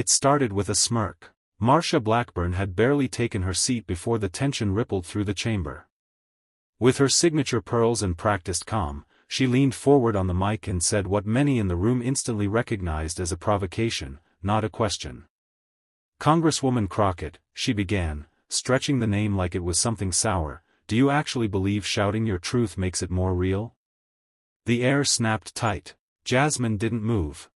It started with a smirk. Marsha Blackburn had barely taken her seat before the tension rippled through the chamber. With her signature pearls and practiced calm, she leaned forward on the mic and said what many in the room instantly recognized as a provocation, not a question. "Congresswoman Crockett," she began, stretching the name like it was something sour, "do you actually believe shouting your truth makes it more real?" The air snapped tight. Jasmine didn't move.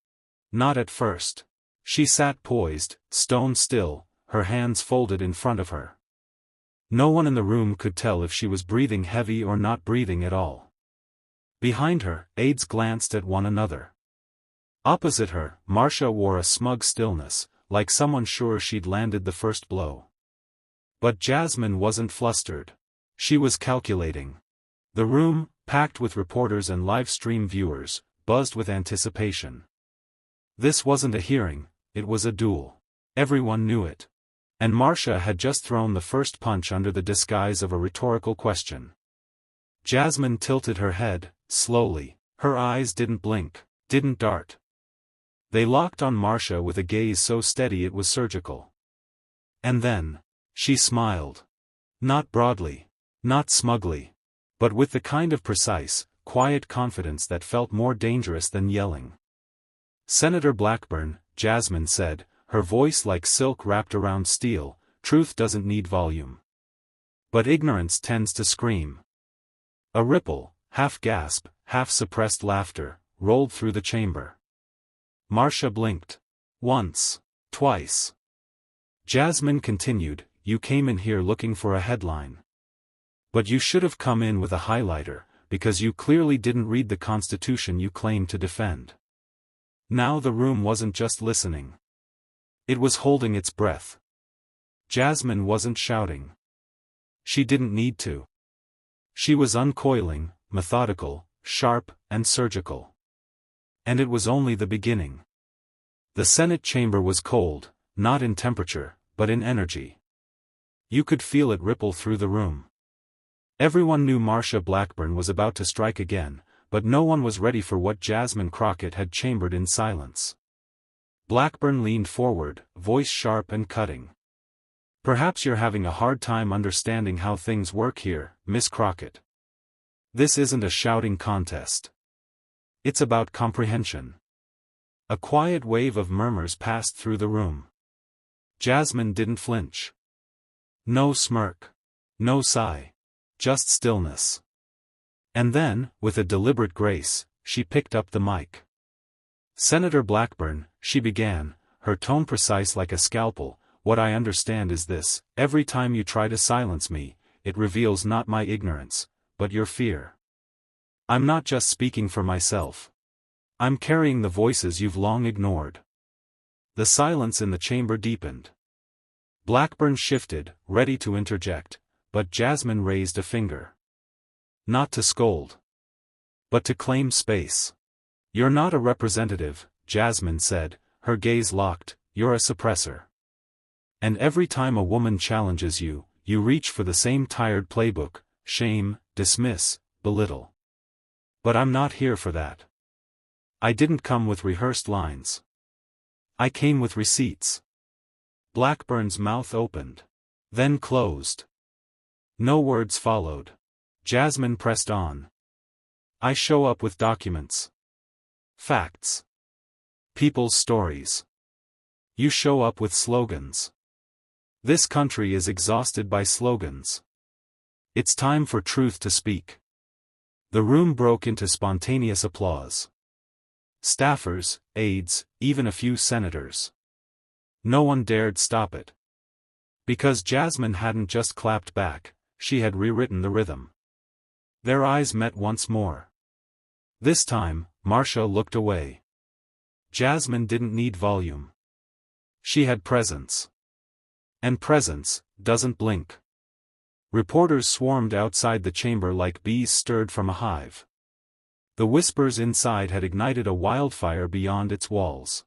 Not at first. She sat poised, stone still, her hands folded in front of her. No one in the room could tell if she was breathing heavy or not breathing at all. Behind her, aides glanced at one another. Opposite her, Marsha wore a smug stillness, like someone sure she'd landed the first blow. But Jasmine wasn't flustered. She was calculating. The room, packed with reporters and live-stream viewers, buzzed with anticipation. This wasn't a hearing, it was a duel. Everyone knew it. And Marsha had just thrown the first punch under the disguise of a rhetorical question. Jasmine tilted her head, slowly. Her eyes didn't blink, didn't dart. They locked on Marsha with a gaze so steady it was surgical. And then, she smiled. Not broadly, not smugly, but with the kind of precise, quiet confidence that felt more dangerous than yelling. "Senator Blackburn," Jasmine said, her voice like silk wrapped around steel, "truth doesn't need volume. But ignorance tends to scream." A ripple, half gasp, half suppressed laughter, rolled through the chamber. Marsha blinked. Once. Twice. Jasmine continued, "You came in here looking for a headline. But you should have come in with a highlighter, because you clearly didn't read the Constitution you claim to defend." Now the room wasn't just listening. It was holding its breath. Jasmine wasn't shouting. She didn't need to. She was uncoiling, methodical, sharp, and surgical. And it was only the beginning. The Senate chamber was cold, not in temperature, but in energy. You could feel it ripple through the room. Everyone knew Marsha Blackburn was about to strike again, but no one was ready for what Jasmine Crockett had chambered in silence. Blackburn leaned forward, voice sharp and cutting. "Perhaps you're having a hard time understanding how things work here, Miss Crockett. This isn't a shouting contest. It's about comprehension." A quiet wave of murmurs passed through the room. Jasmine didn't flinch. No smirk. No sigh. Just stillness. And then, with a deliberate grace, she picked up the mic. "Senator Blackburn," she began, her tone precise like a scalpel, "what I understand is this: every time you try to silence me, it reveals not my ignorance, but your fear. I'm not just speaking for myself. I'm carrying the voices you've long ignored." The silence in the chamber deepened. Blackburn shifted, ready to interject, but Jasmine raised a finger. Not to scold, but to claim space. "You're not a representative," Jasmine said, her gaze locked, "you're a suppressor. And every time a woman challenges you, you reach for the same tired playbook: shame, dismiss, belittle. But I'm not here for that. I didn't come with rehearsed lines. I came with receipts." Blackburn's mouth opened. Then closed. No words followed. Jasmine pressed on. "I show up with documents. Facts. People's stories. You show up with slogans. This country is exhausted by slogans. It's time for truth to speak." The room broke into spontaneous applause. Staffers, aides, even a few senators. No one dared stop it. Because Jasmine hadn't just clapped back, she had rewritten the rhythm. Their eyes met once more. This time, Marsha looked away. Jasmine didn't need volume. She had presence. And presence doesn't blink. Reporters swarmed outside the chamber like bees stirred from a hive. The whispers inside had ignited a wildfire beyond its walls.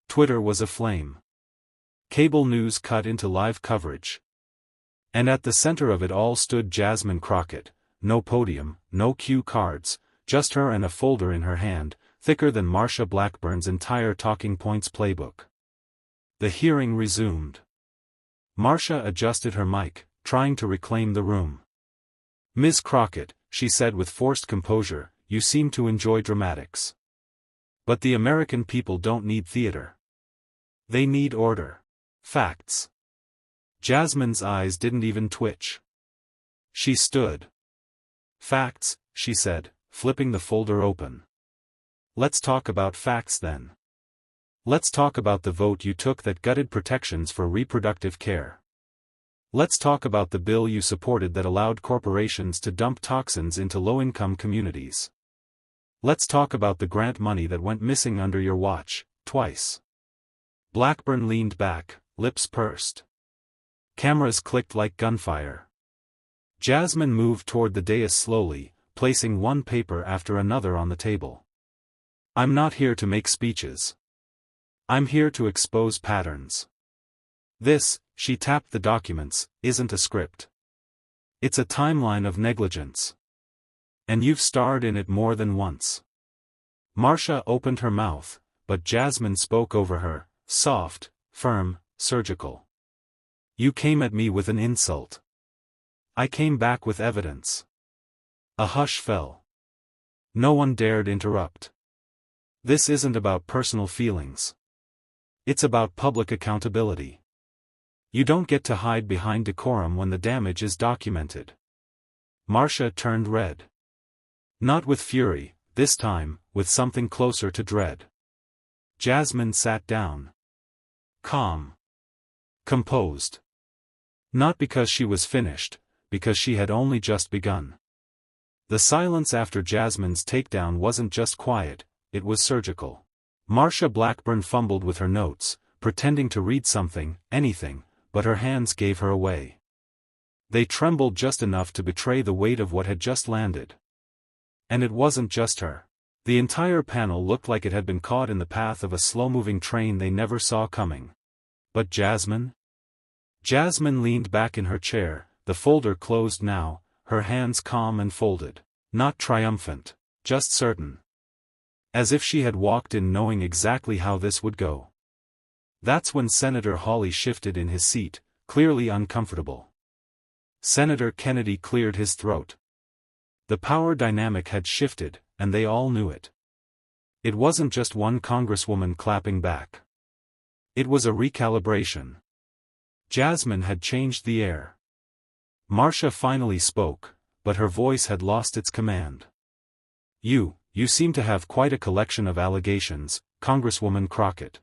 Twitter was aflame. Cable news cut into live coverage. And at the center of it all stood Jasmine Crockett. No podium, no cue cards, just her and a folder in her hand, thicker than Marsha Blackburn's entire talking points playbook. The hearing resumed. Marsha adjusted her mic, trying to reclaim the room. "Ms. Crockett," she said with forced composure, "you seem to enjoy dramatics. But the American people don't need theater. They need order. Facts." Jasmine's eyes didn't even twitch. She stood. "Facts," she said, flipping the folder open. "Let's talk about facts then. Let's talk about the vote you took that gutted protections for reproductive care. Let's talk about the bill you supported that allowed corporations to dump toxins into low-income communities. Let's talk about the grant money that went missing under your watch, twice." Blackburn leaned back, lips pursed. Cameras clicked like gunfire. Jasmine moved toward the dais slowly, placing one paper after another on the table. "I'm not here to make speeches. I'm here to expose patterns. This," she tapped the documents, "isn't a script. It's a timeline of negligence. And you've starred in it more than once." Marsha opened her mouth, but Jasmine spoke over her, soft, firm, surgical. "You came at me with an insult. I came back with evidence." A hush fell. No one dared interrupt. "This isn't about personal feelings. It's about public accountability. You don't get to hide behind decorum when the damage is documented." Marsha turned red. Not with fury, this time, with something closer to dread. Jasmine sat down. Calm. Composed. Not because she was finished, because she had only just begun. The silence after Jasmine's takedown wasn't just quiet, it was surgical. Marsha Blackburn fumbled with her notes, pretending to read something, anything, but her hands gave her away. They trembled just enough to betray the weight of what had just landed. And it wasn't just her. The entire panel looked like it had been caught in the path of a slow-moving train they never saw coming. But Jasmine? Jasmine leaned back in her chair, the folder closed now, her hands calm and folded. Not triumphant, just certain. As if she had walked in knowing exactly how this would go. That's when Senator Hawley shifted in his seat, clearly uncomfortable. Senator Kennedy cleared his throat. The power dynamic had shifted, and they all knew it. It wasn't just one congresswoman clapping back. It was a recalibration. Jasmine had changed the air. Marsha finally spoke, but her voice had lost its command. You seem to have quite a collection of allegations, Congresswoman Crockett.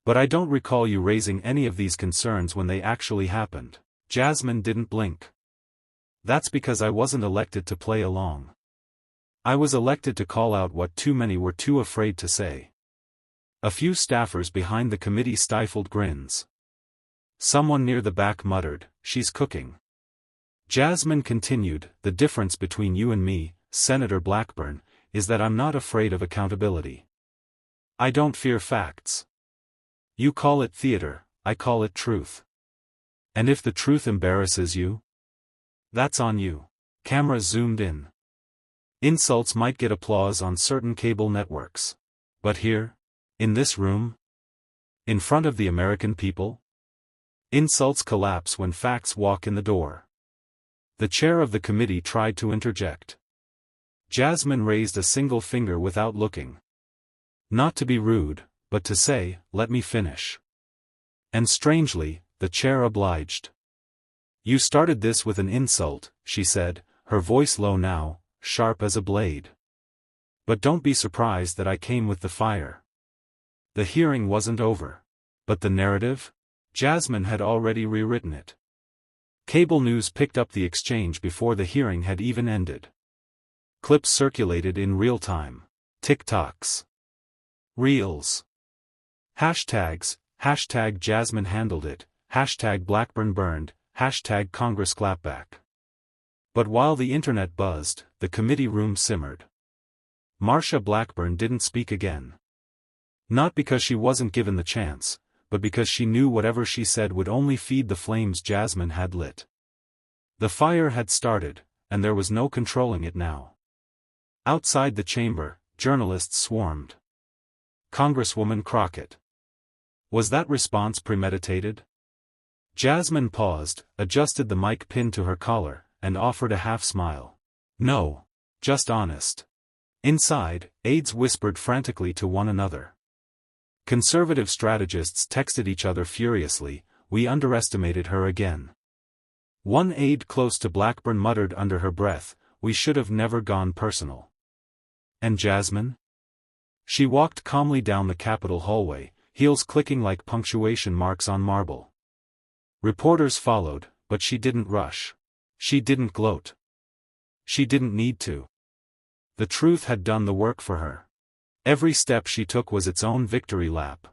But I don't recall you raising any of these concerns when they actually happened." Jasmine didn't blink. "That's because I wasn't elected to play along. I was elected to call out what too many were too afraid to say." A few staffers behind the committee stifled grins. Someone near the back muttered, "She's cooking." Jasmine continued, "The difference between you and me, Senator Blackburn, is that I'm not afraid of accountability. I don't fear facts. You call it theater, I call it truth. And if the truth embarrasses you, that's on you." Cameras zoomed in. Insults might get applause on certain cable networks. But here? In this room? In front of the American people? Insults collapse when facts walk in the door. The chair of the committee tried to interject. Jasmine raised a single finger without looking. Not to be rude, but to say, "Let me finish." And strangely, the chair obliged. "You started this with an insult," she said, her voice low now, sharp as a blade. "But don't be surprised that I came with the fire." The hearing wasn't over. But the narrative? Jasmine had already rewritten it. Cable news picked up the exchange before the hearing had even ended. Clips circulated in real time. TikToks. Reels. Hashtags, hashtag Jasmine handled it, hashtag Blackburn burned, hashtag Congress clapback. But while the internet buzzed, the committee room simmered. Marsha Blackburn didn't speak again. Not because she wasn't given the chance, but because she knew whatever she said would only feed the flames Jasmine had lit. The fire had started, and there was no controlling it now. Outside the chamber, journalists swarmed. Congresswoman Crockett. Was that response premeditated? Jasmine paused, adjusted the mic pin to her collar, and offered a half-smile. No. Just honest. Inside, aides whispered frantically to one another. Conservative strategists texted each other furiously, "We underestimated her again." One aide close to Blackburn muttered under her breath, "We should have never gone personal." And Jasmine? She walked calmly down the Capitol hallway, heels clicking like punctuation marks on marble. Reporters followed, but she didn't rush. She didn't gloat. She didn't need to. The truth had done the work for her. Every step she took was its own victory lap.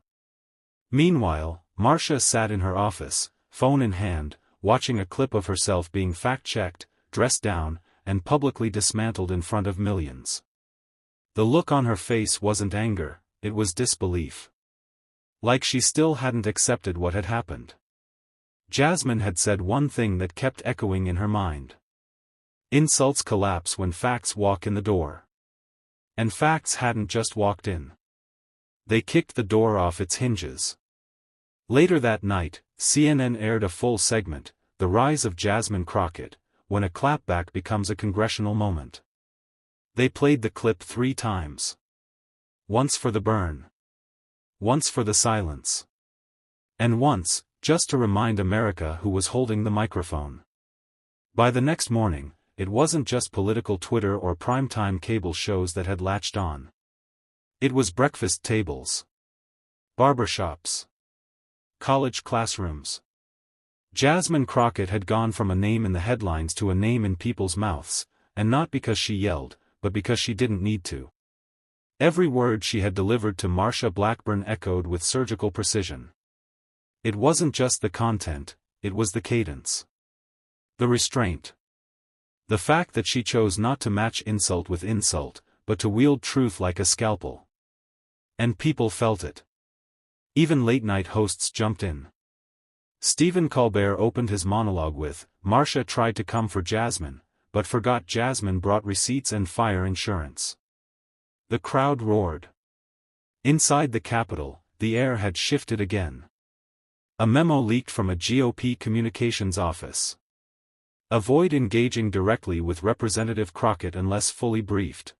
Meanwhile, Marsha sat in her office, phone in hand, watching a clip of herself being fact-checked, dressed down, and publicly dismantled in front of millions. The look on her face wasn't anger, it was disbelief. Like she still hadn't accepted what had happened. Jasmine had said one thing that kept echoing in her mind. Insults collapse when facts walk in the door. And facts hadn't just walked in. They kicked the door off its hinges. Later that night, CNN aired a full segment, "The Rise of Jasmine Crockett, When a Clapback Becomes a Congressional Moment." They played the clip 3 times. Once for the burn. Once for the silence. And once, just to remind America who was holding the microphone. By the next morning, it wasn't just political Twitter or primetime cable shows that had latched on. It was breakfast tables. Barbershops. College classrooms. Jasmine Crockett had gone from a name in the headlines to a name in people's mouths, and not because she yelled, but because she didn't need to. Every word she had delivered to Marsha Blackburn echoed with surgical precision. It wasn't just the content, it was the cadence. The restraint. The fact that she chose not to match insult with insult, but to wield truth like a scalpel. And people felt it. Even late-night hosts jumped in. Stephen Colbert opened his monologue with, "Marsha tried to come for Jasmine, but forgot Jasmine brought receipts and fire insurance." The crowd roared. Inside the Capitol, the air had shifted again. A memo leaked from a GOP communications office. Avoid engaging directly with Representative Crockett unless fully briefed.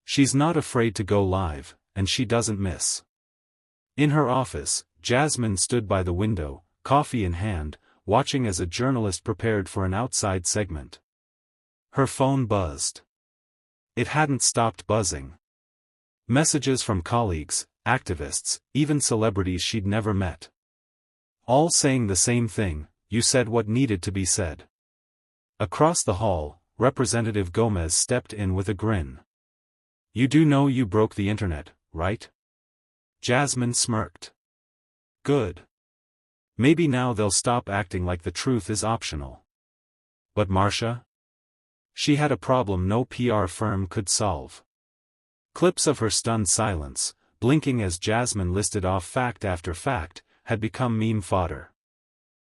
She's not afraid to go live, and she doesn't miss. In her office, Jasmine stood by the window, coffee in hand, watching as a journalist prepared for an outside segment. Her phone buzzed. It hadn't stopped buzzing. Messages from colleagues, activists, even celebrities she'd never met. All saying the same thing, "You said what needed to be said." Across the hall, Representative Gomez stepped in with a grin. "You do know you broke the internet, right?" Jasmine smirked. "Good. Maybe now they'll stop acting like the truth is optional." But Marsha? She had a problem no PR firm could solve. Clips of her stunned silence, blinking as Jasmine listed off fact after fact, had become meme fodder.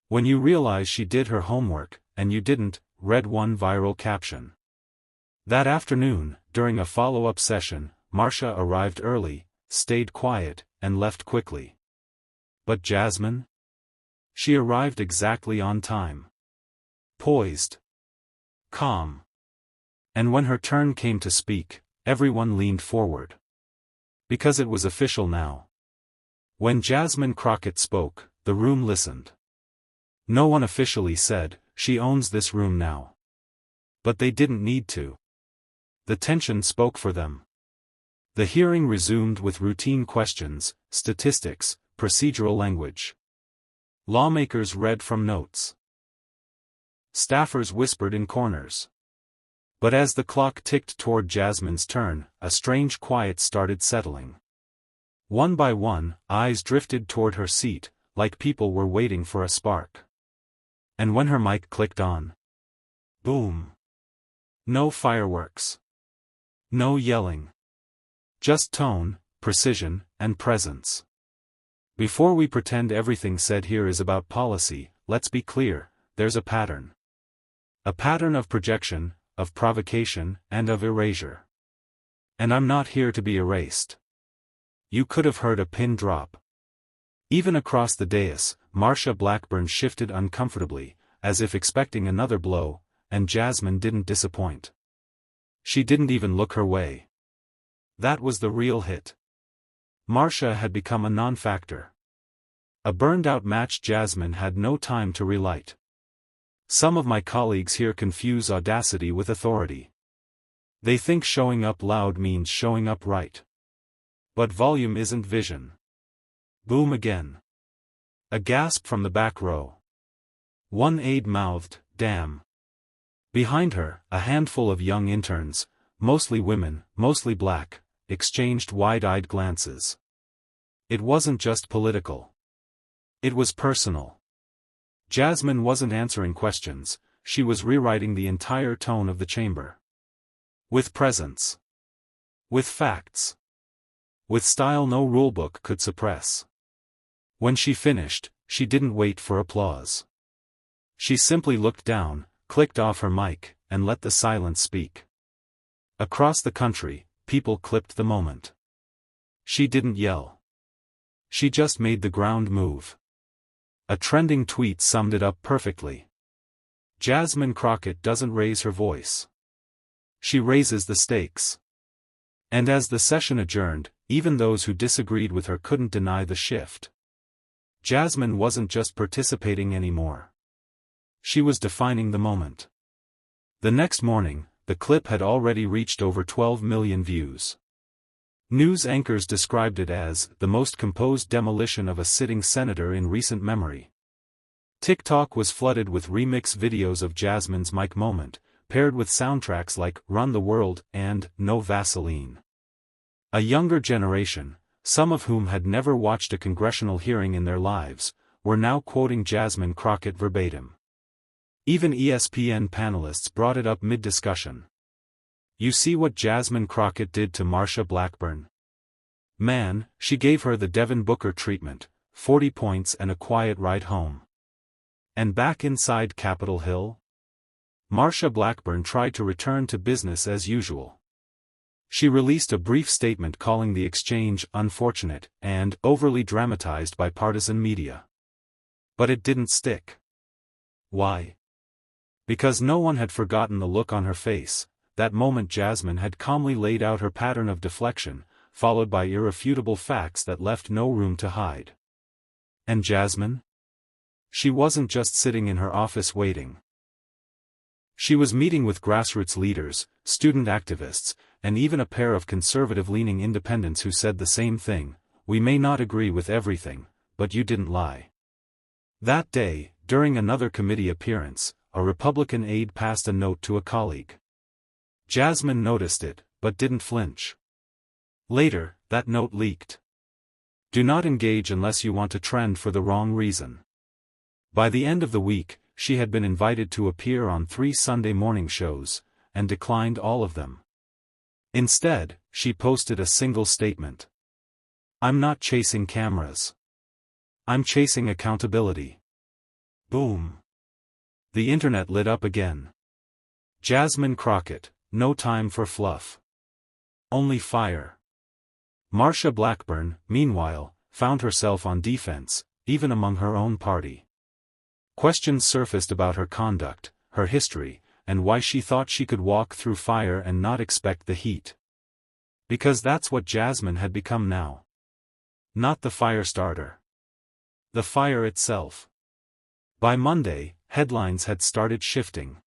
"When you realize she did her homework, and you didn't," read one viral caption. That afternoon, during a follow-up session, Marsha arrived early, stayed quiet, and left quickly. But Jasmine? She arrived exactly on time. Poised. Calm. And when her turn came to speak, everyone leaned forward. Because it was official now. When Jasmine Crockett spoke, the room listened. No one officially said, "She owns this room now." But they didn't need to. The tension spoke for them. The hearing resumed with routine questions, statistics, procedural language. Lawmakers read from notes. Staffers whispered in corners. But as the clock ticked toward Jasmine's turn, a strange quiet started settling. One by one, eyes drifted toward her seat, like people were waiting for a spark. And when her mic clicked on. Boom. No fireworks. No yelling. Just tone, precision, and presence. Before we pretend everything said here is about policy, let's be clear, there's a pattern. A pattern of projection, of provocation, and of erasure. And I'm not here to be erased. You could have heard a pin drop. Even across the dais, Marsha Blackburn shifted uncomfortably, as if expecting another blow, and Jasmine didn't disappoint. She didn't even look her way. That was the real hit. Marsha had become a non-factor. A burned-out match Jasmine had no time to relight. Some of my colleagues here confuse audacity with authority. They think showing up loud means showing up right. But volume isn't vision. Boom again. A gasp from the back row. One aide mouthed, "Damn." Behind her, a handful of young interns, mostly women, mostly black, exchanged wide-eyed glances. It wasn't just political. It was personal. Jasmine wasn't answering questions, she was rewriting the entire tone of the chamber. With presence. With facts. With style no rulebook could suppress. When she finished, she didn't wait for applause. She simply looked down, clicked off her mic, and let the silence speak. Across the country, people clipped the moment. She didn't yell. She just made the ground move. A trending tweet summed it up perfectly. Jasmine Crockett doesn't raise her voice. She raises the stakes. And as the session adjourned, even those who disagreed with her couldn't deny the shift. Jasmine wasn't just participating anymore. She was defining the moment. The next morning, the clip had already reached over 12 million views. News anchors described it as the most composed demolition of a sitting senator in recent memory. TikTok was flooded with remix videos of Jasmine's mic moment, paired with soundtracks like Run the World and No Vaseline. A younger generation, some of whom had never watched a congressional hearing in their lives, were now quoting Jasmine Crockett verbatim. Even ESPN panelists brought it up mid-discussion. You see what Jasmine Crockett did to Marsha Blackburn? Man, she gave her the Devin Booker treatment, 40 points and a quiet ride home. And back inside Capitol Hill? Marsha Blackburn tried to return to business as usual. She released a brief statement calling the exchange unfortunate and overly dramatized by partisan media. But it didn't stick. Why? Because no one had forgotten the look on her face. That moment Jasmine had calmly laid out her pattern of deflection, followed by irrefutable facts that left no room to hide. And Jasmine? She wasn't just sitting in her office waiting. She was meeting with grassroots leaders, student activists, and even a pair of conservative-leaning independents who said the same thing: we may not agree with everything, but you didn't lie. That day, during another committee appearance, a Republican aide passed a note to a colleague. Jasmine noticed it, but didn't flinch. Later, that note leaked. Do not engage unless you want to trend for the wrong reason. By the end of the week, she had been invited to appear on 3 Sunday morning shows, and declined all of them. Instead, she posted a single statement. I'm not chasing cameras. I'm chasing accountability. Boom. The internet lit up again. Jasmine Crockett, no time for fluff. Only fire. Marsha Blackburn, meanwhile, found herself on defense, even among her own party. Questions surfaced about her conduct, her history, and why she thought she could walk through fire and not expect the heat. Because that's what Jasmine had become now. Not the fire starter. The fire itself. By Monday, headlines had started shifting.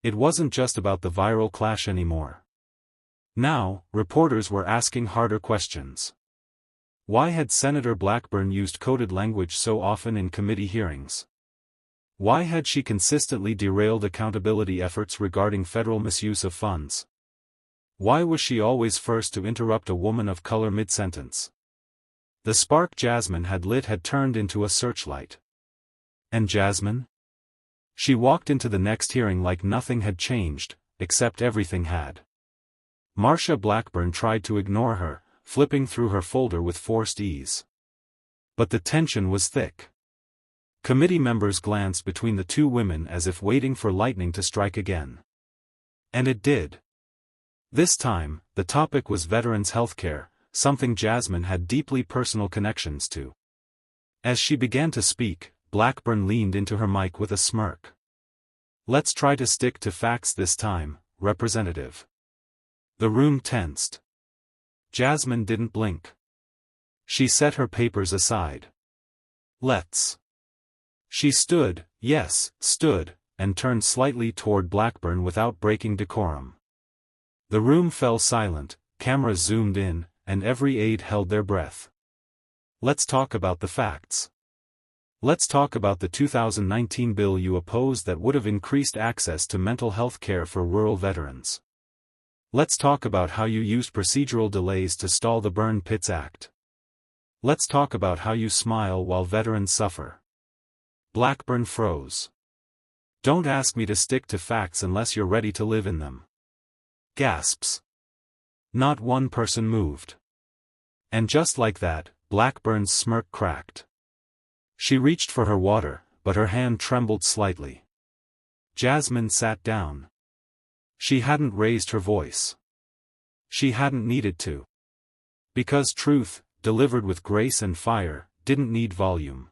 It wasn't just about the viral clash anymore. Now, reporters were asking harder questions. Why had Senator Blackburn used coded language so often in committee hearings? Why had she consistently derailed accountability efforts regarding federal misuse of funds? Why was she always first to interrupt a woman of color mid-sentence? The spark Jasmine had lit had turned into a searchlight. And Jasmine? She walked into the next hearing like nothing had changed, except everything had. Marsha Blackburn tried to ignore her, flipping through her folder with forced ease. But the tension was thick. Committee members glanced between the two women as if waiting for lightning to strike again. And it did. This time, the topic was veterans' healthcare, something Jasmine had deeply personal connections to. As she began to speak, Blackburn leaned into her mic with a smirk. "Let's try to stick to facts this time, Representative." The room tensed. Jasmine didn't blink. She set her papers aside. "Let's." She stood, and turned slightly toward Blackburn without breaking decorum. The room fell silent, cameras zoomed in, and every aide held their breath. "Let's talk about the facts. Let's talk about the 2019 bill you opposed that would have increased access to mental health care for rural veterans. Let's talk about how you used procedural delays to stall the Burn Pits Act. Let's talk about how you smile while veterans suffer." Blackburn froze. "Don't ask me to stick to facts unless you're ready to live in them." Gasps. Not one person moved. And just like that, Blackburn's smirk cracked. She reached for her water, but her hand trembled slightly. Jasmine sat down. She hadn't raised her voice. She hadn't needed to. Because truth, delivered with grace and fire, didn't need volume.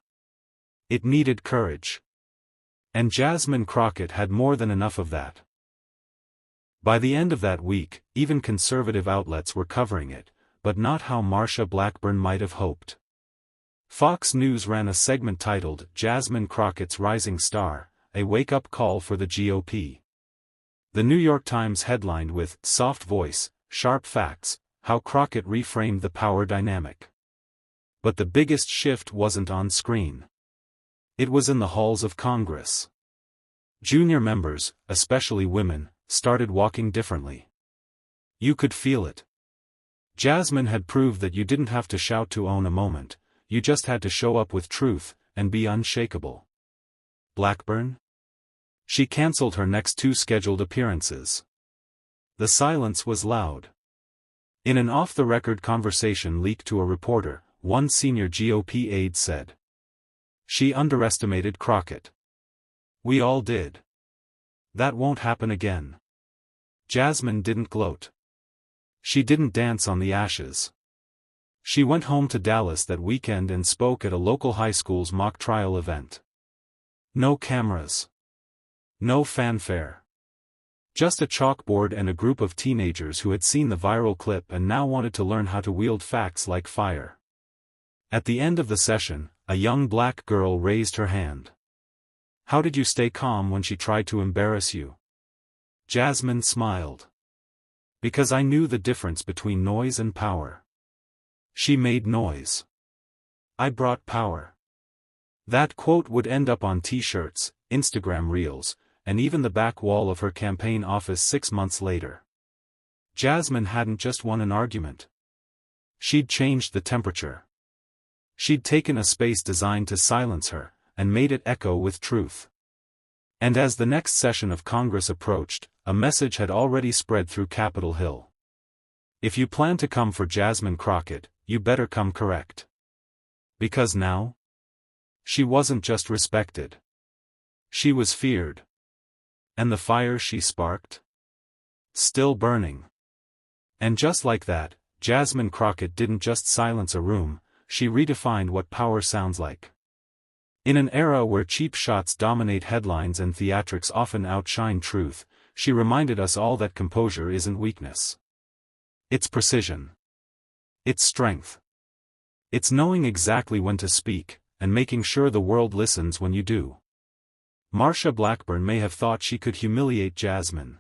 It needed courage. And Jasmine Crockett had more than enough of that. By the end of that week, even conservative outlets were covering it, but not how Marsha Blackburn might have hoped. Fox News ran a segment titled "Jasmine Crockett's Rising Star, a Wake-Up Call for the GOP." The New York Times headlined with "Soft Voice, Sharp Facts, How Crockett Reframed the Power Dynamic." But the biggest shift wasn't on screen. It was in the halls of Congress. Junior members, especially women, started walking differently. You could feel it. Jasmine had proved that you didn't have to shout to own a moment, you just had to show up with truth, and be unshakable. Blackburn? She cancelled her next 2 scheduled appearances. The silence was loud. In an off-the-record conversation leaked to a reporter, one senior GOP aide said, "She underestimated Crockett. We all did. That won't happen again." Jasmine didn't gloat. She didn't dance on the ashes. She went home to Dallas that weekend and spoke at a local high school's mock trial event. No cameras. No fanfare. Just a chalkboard and a group of teenagers who had seen the viral clip and now wanted to learn how to wield facts like fire. At the end of the session, a young black girl raised her hand. "How did you stay calm when she tried to embarrass you?" Jasmine smiled. "Because I knew the difference between noise and power. She made noise. I brought power." That quote would end up on t-shirts, Instagram reels, and even the back wall of her campaign office 6 months later. Jasmine hadn't just won an argument. She'd changed the temperature. She'd taken a space designed to silence her, and made it echo with truth. And as the next session of Congress approached, a message had already spread through Capitol Hill. If you plan to come for Jasmine Crockett, you better come correct. Because now? She wasn't just respected. She was feared. And the fire she sparked? Still burning. And just like that, Jasmine Crockett didn't just silence a room, she redefined what power sounds like. In an era where cheap shots dominate headlines and theatrics often outshine truth, she reminded us all that composure isn't weakness. It's precision. It's strength. It's knowing exactly when to speak, and making sure the world listens when you do. Marsha Blackburn may have thought she could humiliate Jasmine.